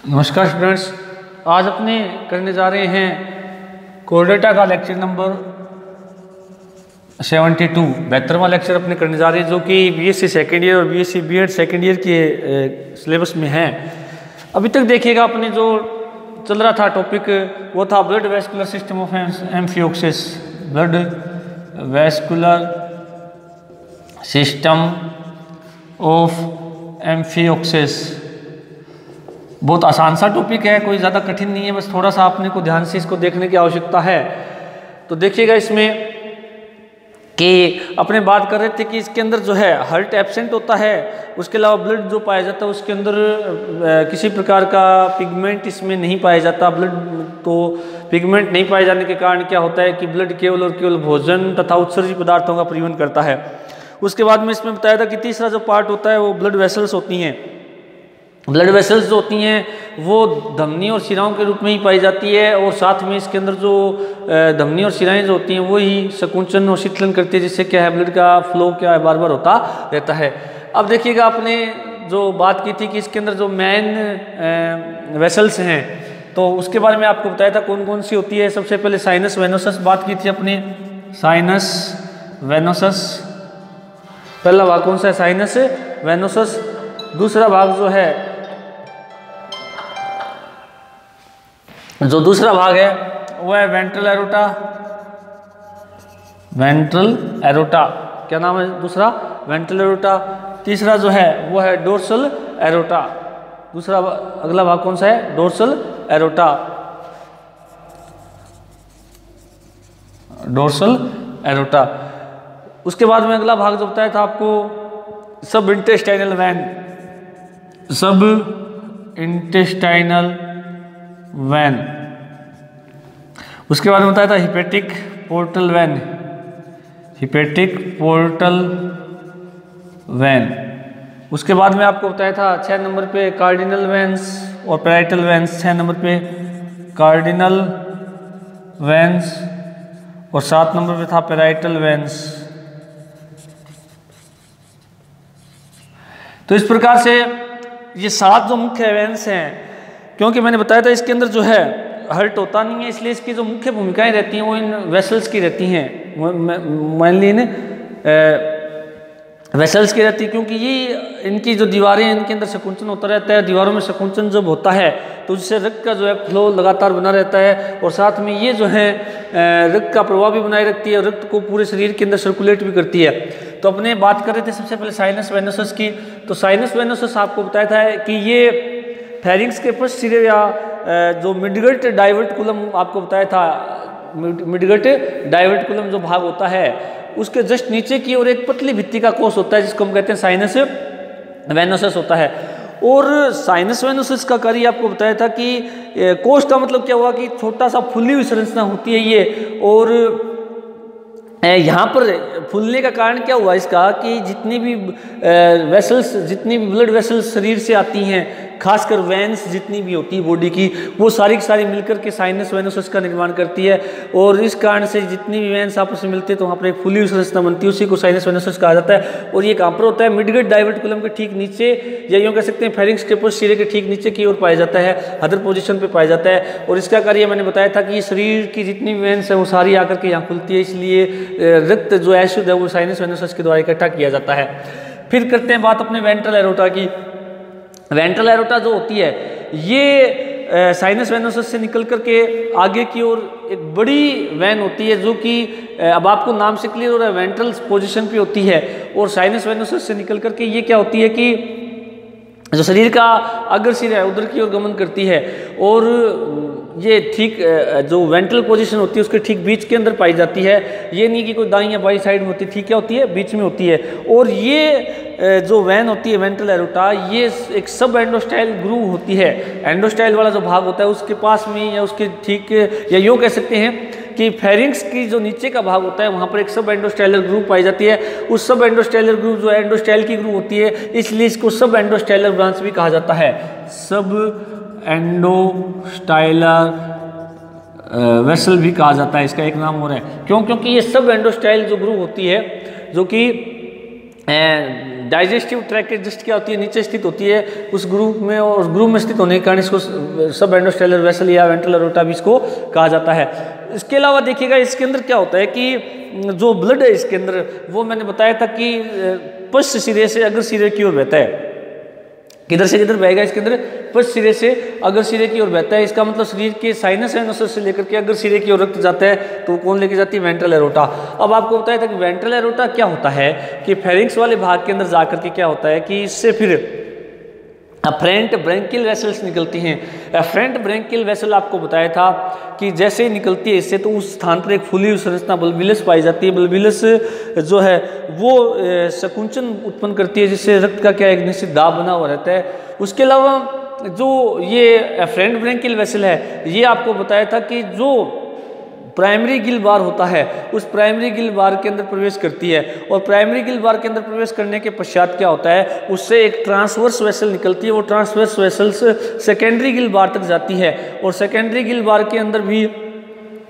नमस्कार स्टूडेंट्स, आज अपने करने जा रहे हैं कोर्डेटा का लेक्चर नंबर 72 72वां लेक्चर अपने करने जा रहे हैं, जो कि बीएससी सेकेंड ईयर और बीएससी बीएड सेकेंड ईयर के सिलेबस में है। अभी तक देखिएगा अपने जो चल रहा था टॉपिक वो था blood vascular system of amphioxus, blood vascular system of amphioxus. बहुत आसान सा टॉपिक है, कोई ज़्यादा कठिन नहीं है, बस थोड़ा सा आपने को ध्यान से इसको देखने की आवश्यकता है। तो देखिएगा इसमें कि अपने बात कर रहे थे कि इसके अंदर जो है हार्ट एब्सेंट होता है, उसके अलावा ब्लड जो पाया जाता है उसके अंदर किसी प्रकार का पिगमेंट इसमें नहीं पाया जाता। ब्लड तो पिगमेंट नहीं पाए जाने के कारण क्या होता है कि ब्लड केवल और केवल भोजन तथा उत्सर्जित पदार्थों का परिवहन करता है। उसके बाद में इसमें बताया था कि तीसरा जो पार्ट होता है वो ब्लड वेसल्स होती हैं। ब्लड वेसल्स जो होती हैं वो धमनी और शिराओं के रूप में ही पाई जाती है, और साथ में इसके अंदर जो धमनी और शिराएं जो होती हैं वो ही संकुचन और शीतलन करती है, जिससे क्या है ब्लड का फ्लो क्या है बार बार होता रहता है। अब देखिएगा आपने जो बात की थी कि इसके अंदर जो मेन वेसल्स हैं तो उसके बारे में आपको बताया था कौन कौन सी होती है। सबसे पहले साइनस वेनोसस बात की थी अपने, साइनस वेनोसस पहला भाग कौन सा है, साइनस वेनोसस। दूसरा भाग जो है, जो दूसरा भाग है वो है वेंट्रल एरोटा। वेंट्रल एरोटा क्या नाम है दूसरा, वेंट्रल एरोटा। तीसरा जो है वो है डोर्सल एरोटा। दूसरा अगला भाग कौन सा है, डोर्सल एरोटा, डोर्सल एरोटा। उसके बाद में अगला भाग जो बताया था आपको subintestinal vein, subintestinal vein. उसके बाद में बताया था hepatic portal vein, hepatic portal vein. उसके बाद में आपको बताया था 6 नंबर पे कार्डिनल वेंस और पैराइटल वेंस, 6 नंबर पे कार्डिनल वेंस और 7 नंबर पे था पैराइटल वेंस। तो इस प्रकार से ये 7 जो मुख्य वेंस हैं, क्योंकि मैंने बताया था इसके अंदर जो है हार्ट होता नहीं है, इसलिए इसकी जो मुख्य भूमिकाएं रहती हैं वो इन वेसल्स की रहती हैं, मेनली इन वेसल्स की रहती है, क्योंकि ये इनकी जो दीवारें हैं इनके अंदर संकुचन होता रहता है। दीवारों में संकुचन जब होता है तो उससे रक्त का जो है फ्लो लगातार बना रहता है, और साथ में ये जो है रक्त का प्रवाह भी बनाए रखती है, रक्त को पूरे शरीर के अंदर सर्कुलेट भी करती है। तो अपने बात कर रहे थे सबसे पहले साइनस वेनोसस की। तो साइनस वेनोसस आपको बताया था कि ये फेरिंक्स के पश्च सिरे या जो मिडगट डाइवर्टिकुलम आपको बताया था, मिडगट डाइवर्टिकुलम जो भाग होता है उसके जस्ट नीचे की ओर एक पतली भित्ति का कोष होता है जिसको हम कहते हैं साइनस वेनोसस होता है। और साइनस वेनोसस का कार्य आपको बताया था कि कोष का मतलब क्या हुआ कि छोटा सा फुली हुई संरचना होती है ये, और यहाँ पर फूलने का कारण क्या हुआ इसका कि जितनी भी वेसल्स, जितनी भी ब्लड वेसल्स शरीर से आती हैं, खासकर वेंस जितनी भी होती है बॉडी की, वो सारी की सारी मिलकर के साइनस वेनोसस का निर्माण करती है, और इस कारण से जितनी भी वेंस आपस में मिलते हैं तो वहाँ पर एक फुली हुई संरचना बनती है, उसी को साइनस वेनोसस कहा जाता है। और ये कहाँ पर होता है, मिडगट डाइवर्टिकुलम के ठीक नीचे, या यूँ कह सकते हैं फेरिंक्स के पश्च सिरे के ठीक नीचे की ओर पाया जाता है, अदर पोजिशन पर पाया जाता है। और इसका कार्य मैंने बताया था कि शरीर की जितनी भी वेंस है वो सारी आकर के यहाँ खुलती है, इसलिए रक्त जो है शुद्ध है वो साइनस वेनोसस के द्वारा इकट्ठा किया जाता है। फिर करते हैं बात अपने वेंट्रल एरोटा की। वेंट्रल एरोटा जो होती है ये साइनस वेनोसस से निकल करके आगे की ओर एक बड़ी वैन होती है, जो कि अब आपको नाम से क्लियर हो रहा है वेंट्रल पोजीशन पे होती है। और साइनस वेनोसस से निकल करके ये क्या होती है कि जो शरीर का अग्र सिर है उधर की ओर गमन करती है, और ये ठीक जो वेंट्रल पोजीशन होती है उसके ठीक बीच के अंदर पाई जाती है। ये नहीं कि कोई दाईं या बाईं साइड में होती है, ठीक क्या होती है, बीच में होती है। और ये जो वैन होती है वेंट्रल एरोटा, ये एक सब एंडोस्टाइल ग्रूव होती है। एंडोस्टाइल वाला जो भाग होता है उसके पास में या उसके ठीक, या यूँ कह सकते हैं कि फेरिंक्स की जो नीचे का भाग होता है वहाँ पर एक सब एंडोस्टाइलर ग्रूव पाई जाती है। उस सब एंडोस्टाइलर ग्रूव जो है एंडोस्टाइल की ग्रूव होती है, इसलिए इसको सब एंडोस्टाइलर ब्रांच भी कहा जाता है। सब एंडोस्टाइलर वेसल भी कहा जाता है, इसका एक नाम और है। क्यों? क्योंकि ये सब एंडोस्टाइल जो ग्रूव होती है, जो कि डाइजेस्टिव ट्रैक के जस्ट क्या होती है, नीचे स्थित होती है उस ग्रुप में, और उस ग्रुप में स्थित होने के कारण इसको सब एंडोस्टेलर वेसल या वेंट्रल एरोटा भी इसको कहा जाता है। इसके अलावा देखिएगा इसके अंदर क्या होता है कि जो ब्लड है इसके अंदर, वो मैंने बताया था कि पश्च सिरे से अग्र सिरे की ओर बहता है। किधर से किधर बहेगा इसके अंदर, पश्च सिरे से अग्र सिरे की ओर बहता है। इसका मतलब शरीर के साइनस एंड से लेकर के अग्र सिरे की ओर रक्त जाता है, तो कौन लेके जाती है, वेंट्रल एरोटा। अब आपको बताया था कि वेंट्रल एरोटा क्या होता है कि फेरिंक्स वाले भाग के अंदर जाकर के क्या होता है कि इससे फिर अफरेंट ब्रेंकियल वेसल्स निकलती हैं। अफरेंट ब्रेंकियल वेसल आपको बताया था कि जैसे ही निकलती है इससे, तो उस स्थान पर एक फूली हुई संरचना बल्बिलस पाई जाती है। बल्बिलस जो है वो संकुचन उत्पन्न करती है, जिससे रक्त का क्या एक निश्चित दाब बना हुआ रहता है। उसके अलावा जो ये अफरेंट ब्रेंकियल वेसल है, ये आपको बताया था कि जो प्राइमरी गिल बार होता है उस प्राइमरी गिल बार के अंदर प्रवेश करती है, और प्राइमरी गिल बार के अंदर प्रवेश करने के पश्चात क्या होता है, उससे एक ट्रांसवर्स वेसल निकलती है। वो ट्रांसवर्स वेसल से सेकेंडरी गिल बार तक जाती है, और सेकेंडरी गिल बार के अंदर भी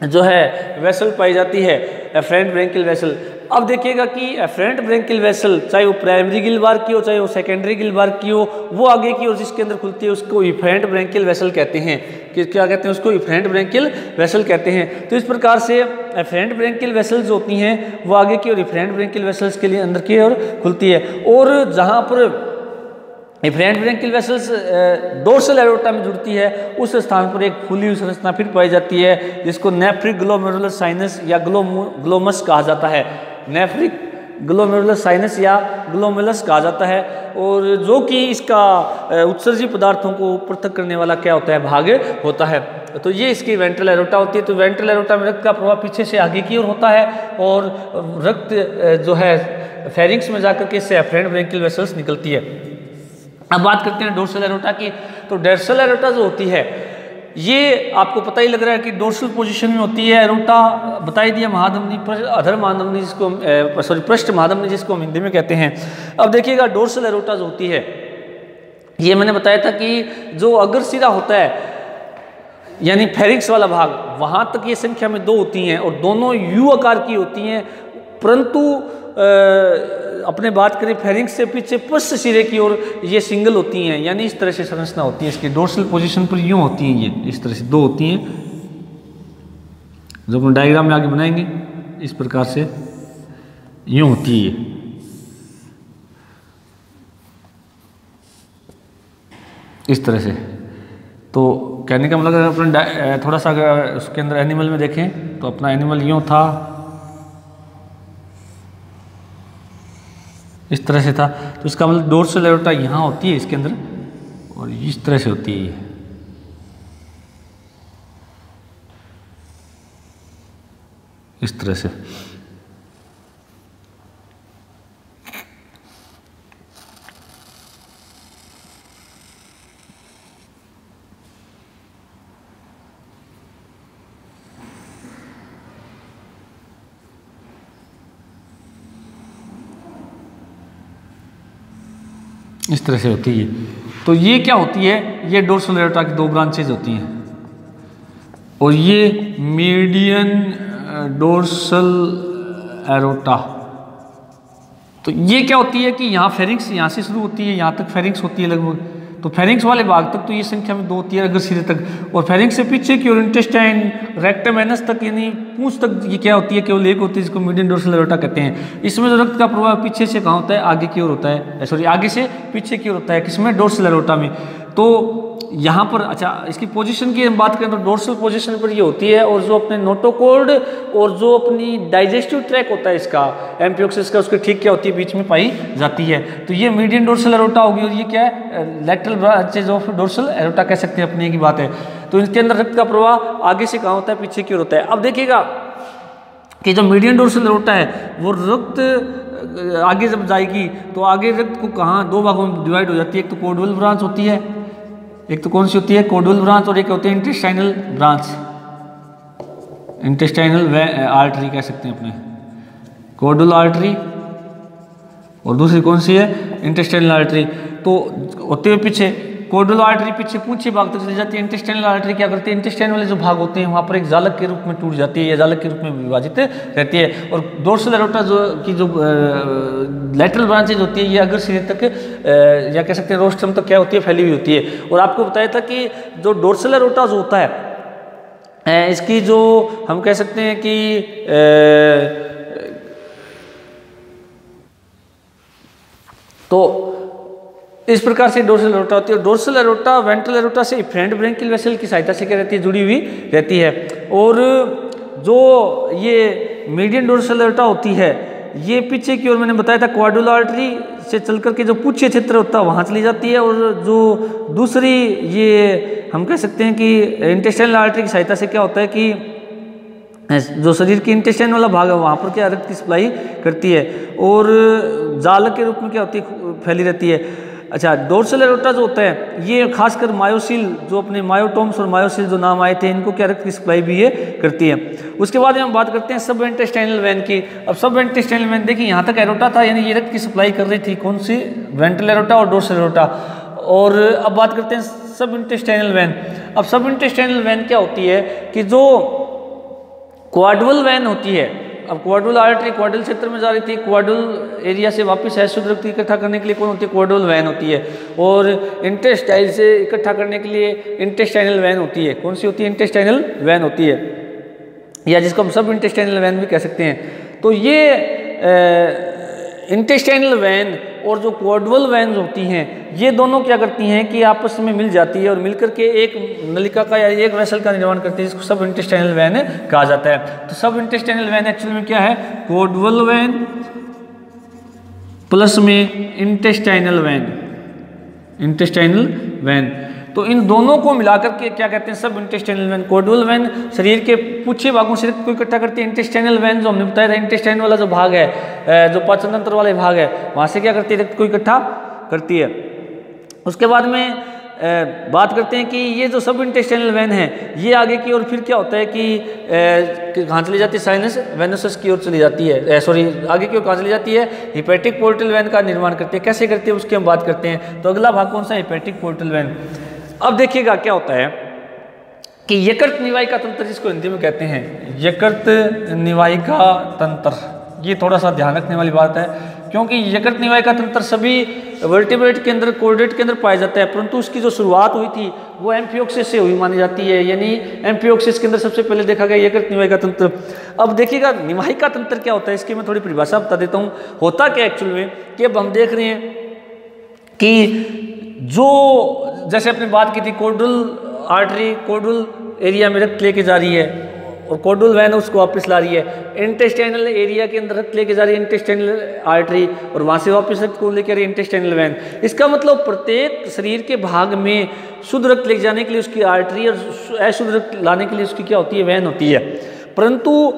जो है वेसल पाई जाती है, एफरेंट ब्रेंकियल वेसल। अब देखिएगा कि एफरेंट ब्रेंकियल वेसल चाहे वो प्राइमरी गिल बार की हो चाहे वो सेकेंडरी गिल बार की हो, वो आगे की ओर जिसके अंदर खुलती है उसको इफरेंट ब्रेंकियल वेसल कहते हैं। कि क्या कहते हैं उसको, इफरेंट ब्रेंकियल वेसल कहते हैं। तो इस प्रकार से एफरेंट ब्रेंकियल वेसल्स होती हैं वो आगे की ओर इफरेंट ब्रेंकियल वेसल्स के लिए अंदर की ओर खुलती है। और जहाँ पर efferent branchial vessels dorsal aorta में जुड़ती है, उस स्थान पर एक फूली हुई संरचना फिर पाई जाती है, जिसको नेफ्रिक ग्लोमेरुलर साइनस या ग्लोमस कहा जाता है। नेफ्रिक ग्लोमेरुलर साइनस या ग्लोमेरुलस कहा जाता है, और जो कि इसका उत्सर्जी पदार्थों को पृथक करने वाला क्या होता है, भाग होता है। तो ये इसकी वेंट्रल एरोटा होती है। तो वेंट्रल एरोटा में रक्त का प्रवाह पीछे से आगे की ओर होता है, और रक्त जो है फेरिंक्स में जाकर के इससे एफरेंट ब्रेंकियल वेसल्स निकलती है। अब बात करते हैं डोर्सल एरोटा की। तो डोर्सल एरोटा जो होती है, ये आपको पता ही लग रहा है कि डोर्सल पोजीशन में होती है। एरोटा बता ही दिया, महाधमनी, अधर महाधमनी जिसको पृष्ठ महाधमनी जिसको हम हिंदी में कहते हैं। अब देखिएगा डोर्सल एरोटा जो होती है, ये मैंने बताया था कि जो अग्र सिरा होता है यानी फेरिंक्स वाला भाग, वहाँ तक ये संख्या में 2 होती हैं, और दोनों यू आकार की होती हैं। परंतु अपने बात करें फेरिंक्स से पीछे पश्च सिरे की ओर ये सिंगल होती हैं, यानी इस तरह से संरचना होती है इसकी। डोर्सल पोजीशन पर यूँ होती हैं, ये इस तरह से 2 होती हैं, जब हम डायग्राम में आगे बनाएंगे इस प्रकार से यूँ होती है ये। इस तरह से। तो कहने का मतलब अगर अपने थोड़ा सा अगर उसके अंदर एनिमल में देखें तो अपना एनिमल यूँ था, इस तरह से था। तो इसका मतलब डोर्सल एरोटा यहाँ होती है इसके अंदर, और इस तरह से होती है ये। इस तरह से। इस तरह से होती है। तो ये क्या होती है, ये डोर्सल एरोटा की 2 ब्रांचेज होती हैं, और ये मीडियन डोर्सल एरोटा। तो ये क्या होती है कि यहाँ फेरिंक्स यहाँ से शुरू होती है, यहाँ तक फेरिंक्स होती है लगभग। तो फेरिंक्स वाले भाग तक तो ये संख्या में 2 होती है अग्र सिरे तक, और फेरिंक्स से पीछे की ओर इंटेस्टाइन रेक्टम एनस तक यानी पूंछ तक ये क्या होती है, केवल एक होती है, जिसको मीडियन डोर्सल एरोटा कहते हैं। इसमें जो रक्त का प्रवाह पीछे से कहाँ होता है, आगे की ओर होता है, सॉरी आगे से पीछे की ओर होता है। किसमें, डोर्सल एरोटा में। तो यहाँ पर अच्छा इसकी पोजीशन की हम बात करें तो डोर्सल पोजीशन पर ये होती है, और जो अपने नोटोकॉर्ड और जो अपनी डाइजेस्टिव ट्रैक होता है इसका एम्फियोक्सिस का, उसके ठीक क्या होती है, बीच में पाई जाती है। तो ये मीडियन डोर्सल एरोटा होगी, और ये क्या है, lateral branches of dorsal aorta कह सकते हैं, अपनी की बात है। तो इसके अंदर रक्त का प्रवाह आगे से कहाँ होता है, पीछे की ओर होता है। अब देखिएगा कि जो मीडियन डोर्सल एरोटा है वो रक्त आगे जब जाएगी तो आगे रक्त को कहाँ 2 भागों में डिवाइड हो जाती है। एक तो कोडवल ब्रांच होती है, एक तो कौन सी होती है, कोडवल ब्रांच, और एक होती है इंटेस्टाइनल ब्रांच, इंटेस्टाइनल आर्टरी कह सकते हैं अपने, कोडवल आर्टरी, और दूसरी कौन सी है, इंटेस्टाइनल आर्टरी। तो होते हुए पीछे कोडल आर्टरी पीछे पूंछे भाग तक चली जाती है। इंटेस्टाइनल आर्टरी क्या करती है, इंटेस्टाइन वाले जो भाग होते हैं वहाँ पर एक जालक के रूप में टूट जाती है या जालक के रूप में विभाजित रहती है। और डोर्सल एरोटा जो लैटरल ब्रांचेज होती है ये अगर सिरे तक या कह सकते हैं रोस्ट्रम तक क्या होती है, फैली हुई होती है। और आपको बताया था कि जो डोर्सल एरोटा जो होता है इसकी जो हम कह सकते हैं कि तो इस प्रकार से डोर्सल एरोटा होती है। डोर्सल एरोटा वेंट्रल एरोटा से इफ्रेंट ब्रेंकियल वेसल की सहायता से क्या रहती है, जुड़ी हुई रहती है। और जो ये मीडियन डोर्सल एरोटा होती है ये पीछे की ओर मैंने बताया था क्वाड्रुल आर्टरी से चल करके जो पूछे क्षेत्र होता है वहाँ चली जाती है। और जो दूसरी ये हम कह सकते हैं कि इंटेस्टाइनल आर्टरी की सहायता से क्या होता है कि जो शरीर की इंटेस्टाइन वाला भाग है वहाँ पर क्या रक्त की सप्लाई करती है और जालक के रूप में क्या होती है, फैली रहती है। अच्छा, डोर्सल एरोटा जो होता है ये खासकर मायोसिल जो अपने मायोटोम्स और मायोसिल जो नाम आए थे इनको क्या रक्त की सप्लाई भी ये करती है। उसके बाद हम बात करते हैं सब इंटेस्टाइनल वैन की। अब सब इंटेस्टाइनल वैन देखिए यहाँ तक एरोटा था यानी ये रक्त की सप्लाई कर रही थी, कौन सी, वेंट्रल एरोटा और डोर्सल एरोटा। और अब बात करते हैं सब इंटेस्टाइनल वैन। अब सब इंटेस्टाइनल वैन क्या होती है कि जो क्वाड्रल वैन होती है, अब क्वाड्रल आर्टरी क्वाड्रल क्षेत्र में जा रही थी, क्वाड्रल एरिया से वापस शुद्ध रक्त इकट्ठा करने के लिए कौन होती है, क्वाड्रल वैन होती है। और इंटेस्टाइल से इकट्ठा करने के लिए इंटेस्टाइनल वैन होती है, कौन सी होती है, इंटेस्टाइनल वैन होती है, या जिसको हम सब इंटेस्टाइनल वैन भी कह सकते हैं। तो ये इंटेस्टाइनल वैन और जो क्वाड्रल वैन्स होती हैं ये दोनों क्या करती हैं कि आपस में मिल जाती है और मिलकर के एक नलिका का या एक वेसल का निर्माण करती है, जिसको सब इंटेस्टाइनल वैन कहा जाता है। तो सब इंटेस्टाइनल वैन एक्चुअली में क्या है, क्वाड्रल वैन प्लस में इंटेस्टाइनल वैन, इंटेस्टाइनल वैन। तो इन दोनों को मिलाकर के क्या कहते हैं, सब इंटेस्टाइनल वैन। क्वाड्रल वैन शरीर के पूछे भागों से रक्त को इकट्ठा करती है। इंटेस्टाइनल वैन जो हमने बताया था, इंटेस्टाइन वाला जो भाग है, जो पाचन तंत्र वाले भाग है, वहाँ से क्या करती है, रक्त को इकट्ठा करती है। उसके बाद में बात करते हैं कि ये जो सब इंटेस्टाइनल वैन है ये आगे की ओर फिर क्या होता है कि कहाँ चली जाती है, साइनस वेनोसस की ओर चली जाती है, सॉरी आगे की ओर कहाँ चली जाती है, हिपैटिक पोर्टल वैन का निर्माण करती है। कैसे करती है उसकी हम बात करते हैं। तो अगला भाग कौन सा, हिपैटिक पोर्टल वैन। अब देखिएगा क्या होता है कि यकृत निवाहिका तंत्र, जिसको हिंदी में कहते हैं यकृत निवाहिका तंत्र, ये थोड़ा सा ध्यान रखने वाली बात है क्योंकि यकृत निवाहिका तंत्र सभी वर्टिब्रेट के अंदर, कोर्डेट के अंदर पाया जाता है, परंतु उसकी जो शुरुआत हुई थी वो एम्फियोक्सिस से हुई मानी जाती है, यानी एम्फियोक्सिस के अंदर सबसे पहले देखा गया यकृत निवाहिका तंत्र। अब देखिएगा निवाहिका तंत्र क्या होता है, इसकी मैं थोड़ी परिभाषा बता देता हूँ। होता क्या एक्चुअल में कि अब हम देख रहे हैं कि जो जैसे अपने बात की थी कोडल आर्टरी कोडल एरिया में रक्त लेके जा रही है और कोडल वैन उसको वापस ला रही है, इंटेस्टाइनल एरिया के अंदर रक्त लेके जा रही है इंटेस्टाइनल आर्टरी और वहाँ से वापस रक्त को लेके आ रही है इंटेस्टाइनल वैन। इसका मतलब प्रत्येक शरीर के भाग में शुद्ध रक्त लेके जाने के लिए उसकी आर्टरी और अशुद्ध रक्त लाने के लिए उसकी क्या होती है, वैन होती है। परंतु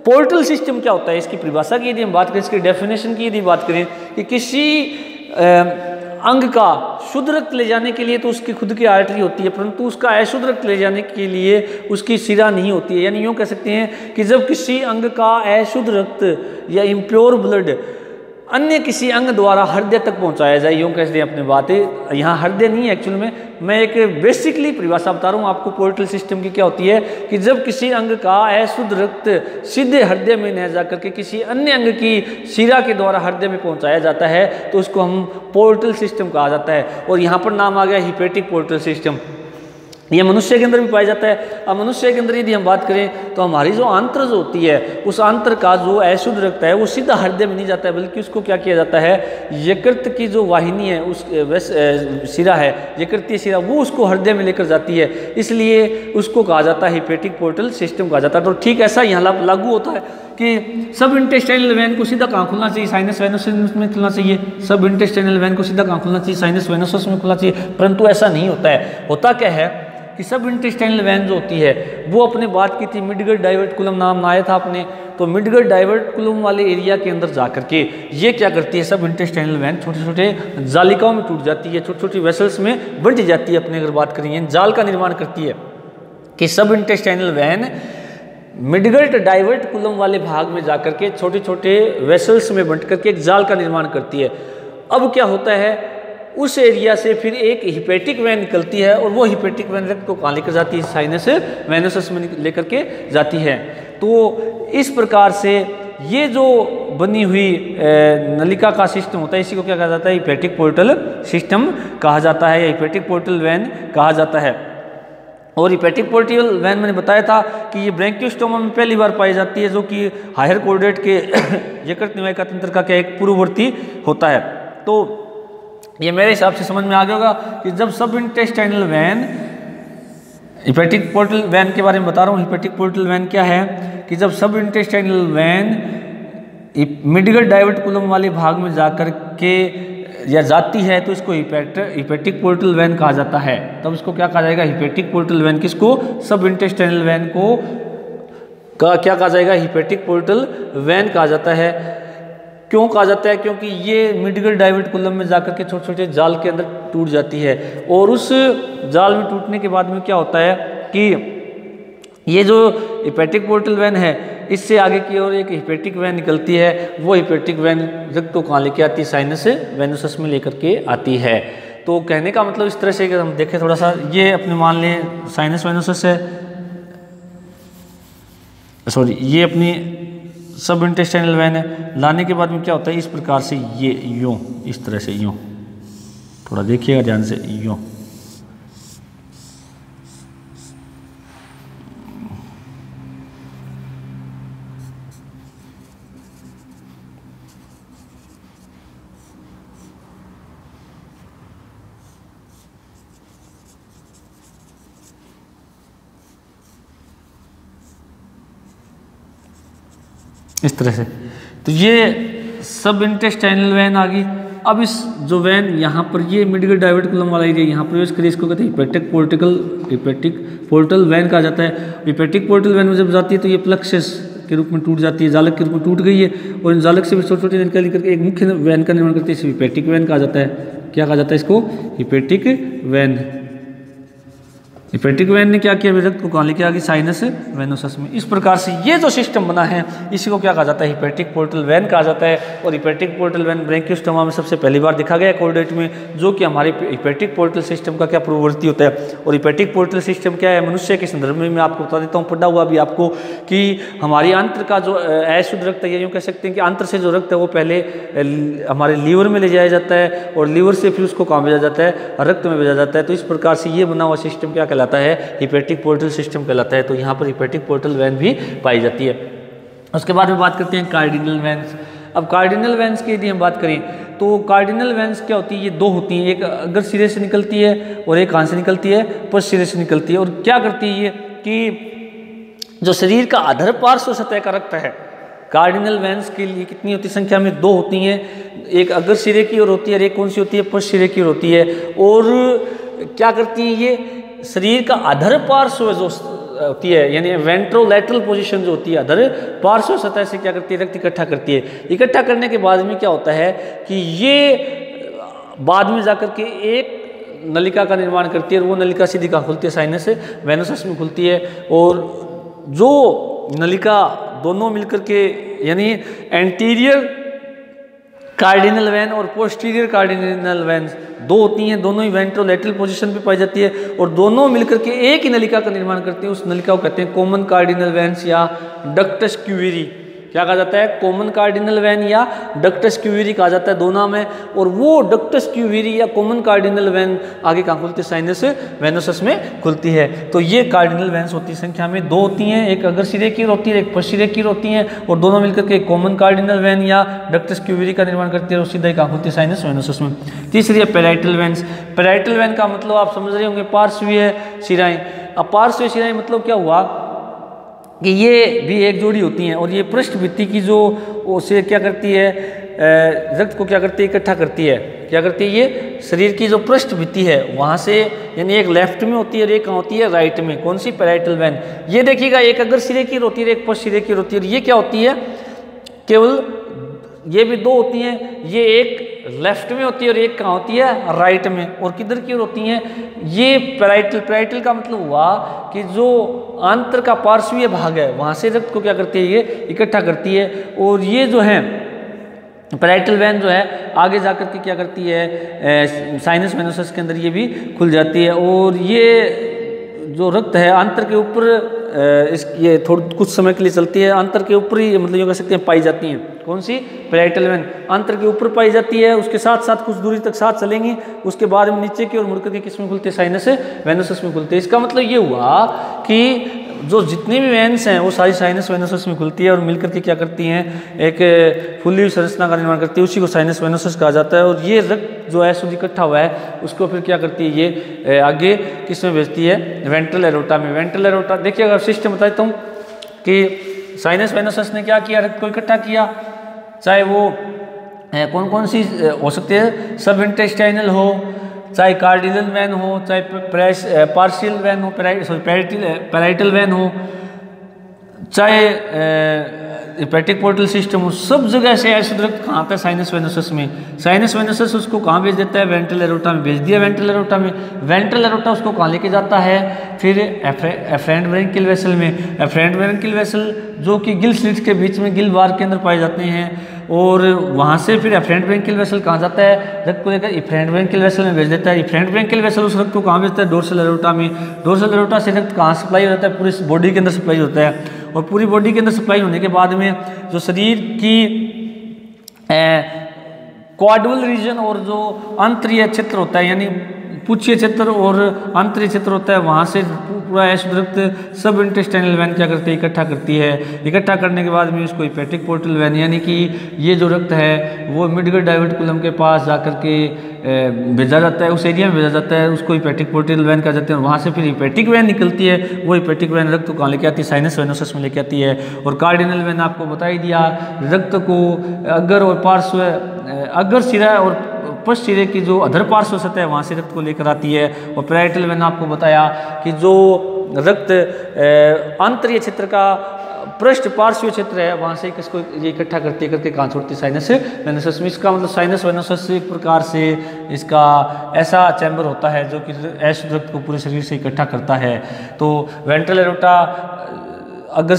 पोर्टल सिस्टम क्या होता है, इसकी परिभाषा की यदि हम बात करें, इसकी डेफिनेशन की यदि बात करें कि किसी अंग का शुद्ध रक्त ले जाने के लिए तो उसकी खुद की आर्टरी होती है, परंतु उसका अशुद्ध रक्त ले जाने के लिए उसकी सिरा नहीं होती है। यानी यूँ कह सकते हैं कि जब किसी अंग का अशुद्ध रक्त या इम्प्योर ब्लड अन्य किसी अंग द्वारा हृदय तक पहुंचाया जाए, यूँ कहते हैं अपने बातें, यहाँ हृदय नहीं है एक्चुअल में, मैं एक बेसिकली परिभाषा बता रहा हूँ आपको पोर्टल सिस्टम की क्या होती है कि जब किसी अंग का अशुद्ध रक्त सीधे हृदय में न जाकर के किसी अन्य अंग की शिरा के द्वारा हृदय में पहुंचाया जाता है तो उसको हम पोर्टल सिस्टम कहा जाता है। और यहाँ पर नाम आ गया हिपैटिक पोर्टल सिस्टम। ये मनुष्य के अंदर भी पाया जाता है। अब मनुष्य के अंदर यदि हम बात करें तो हमारी जो आंत्र जो होती है उस आंत्र का जो अशुद्ध रक्त है वो सीधा हृदय में नहीं जाता है, बल्कि उसको क्या किया जाता है, यकृत की जो वाहिनी है उस शिरा है, यकृतीय शिरा, वो उसको हृदय में लेकर जाती है, इसलिए उसको कहा जाता है हिपैटिक पोर्टल सिस्टम कहा जाता है। तो ठीक ऐसा यहाँ लागू होता है कि सब इंटेस्टाइनल वैन को सीधा कहाँ खुलना चाहिए, साइनस वेनोसस में खुलना चाहिए। सब इंटेस्टाइनल वैन को सीधा कहाँ खुलना चाहिए, साइनस वेनोसस में खुलना चाहिए, परंतु ऐसा नहीं होता है। होता क्या है कि सब इंटेस्टाइनल वैन जो होती है वो अपने बात की थी मिडगट डाइवर्टिकुलम नाम आया था आपने, तो मिडगट डाइवर्टिकुलम वाले एरिया के अंदर जाकर के ये क्या करती है, सब इंटेस्टाइनल वैन छोटे छोटे जालिकाओं में टूट जाती है, छोटी छोटी वेसल्स में बढ़ जाती है। अपने अगर बात करें जाल का निर्माण करती है कि सब इंटेस्टाइनल वैन मिडगट डाइवर्टिकुलम वाले भाग में जाकर के छोटे छोटे वेसल्स में बंट करके एक जाल का निर्माण करती है। अब क्या होता है उस एरिया से फिर एक हिपैटिक वेन निकलती है और वो हिपैटिक वेन रक्त को कहाँ लेकर जाती है, साइनस वेनोसस में लेकर के जाती है। तो इस प्रकार से ये जो बनी हुई नलिका का सिस्टम होता है इसी को क्या कहा जाता है, हिपैटिक पोर्टल सिस्टम कहा जाता है या हिपैटिक पोर्टल वेन कहा जाता है। और हिपैटिक पोर्टल वेन मैंने बताया था कि ये ब्रैंकियोस्टोमा में पहली बार पाई जाती है, जो कि हायर कोर्डेट के यकृत निवाहिका तंत्र का क्या एक पूर्ववर्ती होता है। तो ये मेरे हिसाब से समझ में आ गया होगा कि जब सब intestinal when, hepatic portal vein के बारे में बता रहा हूँ, हिपैटिक पोर्टल वेन क्या है कि जब सब इंटेस्टाइनल वेन मिडिगल डाइवर्टिकुलम वाले भाग में जाकर के या जाती है तो इसको हिपैटिक पोर्टल वेन कहा जाता है। तब इसको क्या कहा जाएगा, हिपैटिक पोर्टल वेन। किसको, सब इंटेस्टाइनल वेन को क्या कहा जाएगा, हिपैटिक पोर्टल वेन कहा जाता है। क्यों कहा जाता है, क्योंकि ये मिडिगल डाइवर्टिकुलम में जाकर के छोटे छोटे जाल के अंदर टूट जाती है और उस जाल में टूटने के बाद में क्या होता है कि ये जो हिपैटिक पोर्टल वेन है इससे आगे की ओर एक हिपैटिक वेन निकलती है। वो हिपैटिक वेन रक्त को कहाँ लेके आती है, साइनस वेनोसस में लेकर के आती है। तो कहने का मतलब इस तरह से अगर हम देखें थोड़ा सा, ये अपने मान लें साइनस वेनोसस है, सॉरी ये अपनी सब इंटेस्टाइनल वेन है। लाने के बाद में क्या होता है, इस प्रकार से ये यूँ, इस तरह से यूँ, थोड़ा देखिएगा ध्यान से, यूँ इस तरह से। तो ये सब इंटेस्टाइनल वेन आ गई। अब इस जो वेन यहाँ पर ये मिडिगल डाइवर्टिकुलम वाला एरिया यहाँ प्रवेश करे, इसको कहते हैं हिपैटिक पोर्टल वेन कहा जाता है। हिपैटिक पोर्टल वेन में जब जाती है तो ये प्लक्सस के रूप में टूट जाती है, जालक के रूप में टूट गई है और इन जालक से भी छोटी छोटी निकल करके एक मुख्य वेन का निर्माण करती है, इसे हिपैटिक वेन कहा जाता है। क्या कहा जाता है इसको, हिपैटिक वेन। हिपैटिक वेन ने क्या किया, रक्त को कहाँ लेके आ गई, साइनस वेनोसस में। इस प्रकार से ये जो सिस्टम बना है इसी को क्या कहा जाता है, हिपैटिक पोर्टल वेन कहा जाता है। और हिपैटिक पोर्टल वेन ब्रैंकियोस्टोमा में सबसे पहली बार देखा गया कोर्डेट में, जो कि हमारे हिपैटिक पोर्टल सिस्टम का क्या पूर्ववर्ती होता है। और हिपैटिक पोर्टल सिस्टम क्या है, मनुष्य के संदर्भ में मैं आपको बता देता हूँ, पढ़ा हुआ भी आपको, कि हमारी आंत्र का जो अशुद्ध रक्त है, यूँ कह सकते हैं कि आंत्र से जो रक्त है वो पहले हमारे लीवर में ले जाया जाता है और लीवर से फिर उसको कहाँ भेजा जाता है, रक्त में भेजा जाता है। तो इस प्रकार से ये बना हुआ सिस्टम क्या कहलाता है, हिपैटिक पोर्टल सिस्टम कहलाता है। तो यहाँ पर हिपैटिक पोर्टल वेन भी पाई जाती है। उसके बाद में बात करते हैं कार्डिनल वेन्स। अब कार्डिनल वेन्स की यदि हम बात करें तो कार्डिनल वेन्स क्या होती है, ये दो होती हैं, एक अग्र सिरे से निकलती है और एक कहाँ से निकलती है, पश्च सिरे से निकलती है। और क्या करती है ये कि जो शरीर का अधर पार्श्व सतह का रक्त है, कार्डिनल वेन्स के लिए कितनी होती है, संख्या में दो होती हैं, एक अग्र सिरे की ओर होती है और एक कौन सी होती है, पश्च सिरे की ओर होती है। और क्या करती है ये, शरीर का अधर पार्श्व जो होती है यानी वेंट्रोलैटरल पोजीशन जो होती है, अधर पार्श्व सतह से क्या करती है, रक्त इकट्ठा करती है। इकट्ठा करने के बाद में क्या होता है कि ये बाद में जाकर के एक नलिका का निर्माण करती है और वो नलिका सीधी कहाँ खुलती है, साइनस वेनोसस में खुलती है। और जो नलिका दोनों मिलकर के यानी एंटीरियर कार्डिनल वेन और पोस्टीरियर कार्डिनल वेन दो होती हैं, दोनों ही वेंट्रोलैटरल पोजीशन पे पाई जाती है और दोनों मिलकर के एक ही नलिका का निर्माण करती है। उस नलिका को कहते हैं कॉमन कार्डिनल वेन्स या डक्टस क्यूवेरी। क्या कहा जाता है, कॉमन कार्डिनल वेन या डक्टस क्यूवेरी कहा जाता है, दो नाम है। और वो डक्टस क्यूवेरी या कॉमन कार्डिनल वेन आगे कहाँ खुलती है, साइनस वेनोसस में खुलती है। तो ये कार्डिनल वेन्स होती है, संख्या में दो होती हैं, एक अग्र सिरे की होती है, एक पश्च सिरे की होती हैं और दोनों मिलकर के कॉमन कार्डिनल वेन या डक्टस क्यूवेरी का निर्माण करती है और सीधा कहाँ खुलती है, साइनस वेनोसस में। तीसरी है पैराइटल वेन्स। पैराइटल वेन का मतलब आप समझ रहे होंगे, पार्श्वीय शिराएं। अब पार्श्वीय शिराएं मतलब क्या हुआ कि ये भी एक जोड़ी होती हैं और ये पृष्ठ भित्ति की जो उसे क्या करती है, रक्त को क्या करती है, इकट्ठा करती है। क्या करती है, ये शरीर की जो पृष्ठ भित्ति है वहाँ से, यानी एक लेफ्ट में होती है और एक कहाँ होती है, राइट में। कौन सी, पैराइटल वेन। ये देखिएगा एक अग्र सिरे की होती है, एक पश्च सिरे की होती है। ये क्या होती है, केवल ये भी दो होती हैं, ये एक लेफ्ट में होती है और एक कहाँ होती है, राइट में। और किधर की ओर होती हैं, ये पैराइटल। पैराइटल का मतलब हुआ कि जो आंत्र का पार्श्वीय भाग है वहाँ से रक्त को क्या करती है, ये इकट्ठा करती है। और ये जो है पैराइटल वेन जो है आगे जाकर के क्या करती है, साइनस वेनोसस के अंदर ये भी खुल जाती है। और ये जो रक्त है आंतर के ऊपर ये कुछ समय के लिए चलती है, आंतर के ऊपर ही मतलब ये कह सकते हैं पाई जाती हैं। कौन सी? पैराइटल वेन आंतर के ऊपर पाई जाती है, उसके साथ साथ कुछ दूरी तक साथ चलेंगी, उसके बाद में नीचे की ओर मुड़ करके किस में खुलते हैं? साइनस वेनोसस में खुलते हैं। इसका मतलब ये हुआ कि जो जितनी भी वेन्स हैं वो सारी साइनस वेनोसस में खुलती है और मिलकर के क्या करती हैं? एक फुली हुई संरचना का निर्माण करती है, उसी को साइनस वेनोसस कहा जाता है। और ये रक्त जो है शुद्ध इकट्ठा हुआ है उसको फिर क्या करती है? ये आगे किस में भेजती है? वेंट्रल एरोटा में। वेंट्रल एरोटा देखिए, अगर सिस्टम बताता हूँ कि साइनस वेनोसस ने क्या किया? रक्त को इकट्ठा किया, चाहे वो कौन कौन सी हो सकती है? सब इंटेस्टाइनल हो, चाहे कार्डिनल वेन हो, चाहे पार्शियल वेन हो, पैराइटल वेन हो, चाहे हेपेटिक पोर्टल सिस्टम हो, सब जगह से ऐसे रक्त कहाँ पे? साइनस वेनोसस में। साइनस वेनोसस उसको कहाँ भेज देता है? वेंट्रल एरोटा में भेज दिया। वेंट्रल एरोटा में, वेंट्रल एरोटा उसको कहाँ लेके जाता है? फिर एफरेंट ब्रैंकियल वेसल में। एफरेंट ब्रैंकियल वेसल जो कि गिल स्लिट्स के बीच में गिल बार के अंदर पाए जाते हैं, और वहाँ से फिर एफरेंट ब्रैंकियल वेसल कहाँ जाता है? रक्त को लेकर इफरेंट ब्रैंकियल वेसल में भेज देता है। इफरेंट ब्रैंकियल वेसल उस रक्त को कहाँ भेजता है? डोर्सल एरोटा में। डोर्सल एरोटा से रक्त कहाँ सप्लाई होता है? पूरी बॉडी के अंदर सप्लाई होता है। और पूरी बॉडी के अंदर सप्लाई होने के बाद में जो शरीर की क्वाड्रल रीजन और जो आंतरीय क्षेत्र होता है, यानी पुच्छीय क्षेत्र और आंतरिक क्षेत्र होता है, वहाँ से पूरा ऐश रक्त सब इंटेस्टाइनल वेन क्या करती है? इकट्ठा करती है। इकट्ठा करने के बाद में उसको हेपेटिक पोर्टल वेन, यानी कि ये जो रक्त है वो मिडगट डाइवर्टिकुलम के पास जाकर के भेजा जाता है, उस एरिया में भेजा जाता है, उसको हेपेटिक पोर्टल वेन कहा जाता है। और वहाँ से फिर हेपेटिक वेन निकलती है, वो हेपेटिक वेन रक्त को कहाँ लेके आती है? साइनस वेनोसस में लेके आती है। और कार्डिनल वेन आपको बता ही दिया, रक्त को अग्र और पार्श्व, अग्र सिरा और पश्च सिरे की जो अधर पार्श्व सतह है वहाँ से रक्त को लेकर आती है। और पैराइटल वेन आपको बताया कि जो रक्त आंतरीय क्षेत्र का पृष्ठ पार्श्व क्षेत्र है वहाँ से किसको ये इकट्ठा करती करके कहाँ छोड़ती? साइनस वेनोसस में। इसका मतलब साइनस वेनोसस एक प्रकार से इसका ऐसा चैम्बर होता है जो कि ऐश रक्त को पूरे शरीर से इकट्ठा करता है। तो वेंट्रल एरोटा अगर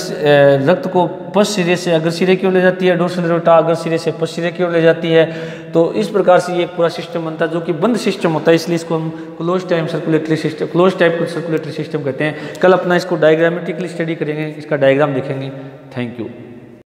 रक्त को पश्च सिरे से अग्र सिरे की ओर ले जाती है, डोर्सल एरोटा अग्र सिरे से पश्च सिरे की ओर ले जाती है। तो इस प्रकार से ये पूरा सिस्टम बनता है जो कि बंद सिस्टम होता है, इसलिए इसको हम close type circulatory system, close type circulatory system कहते हैं। कल अपना इसको डायग्रामेटिकली स्टडी करेंगे, इसका डायग्राम देखेंगे। Thank you.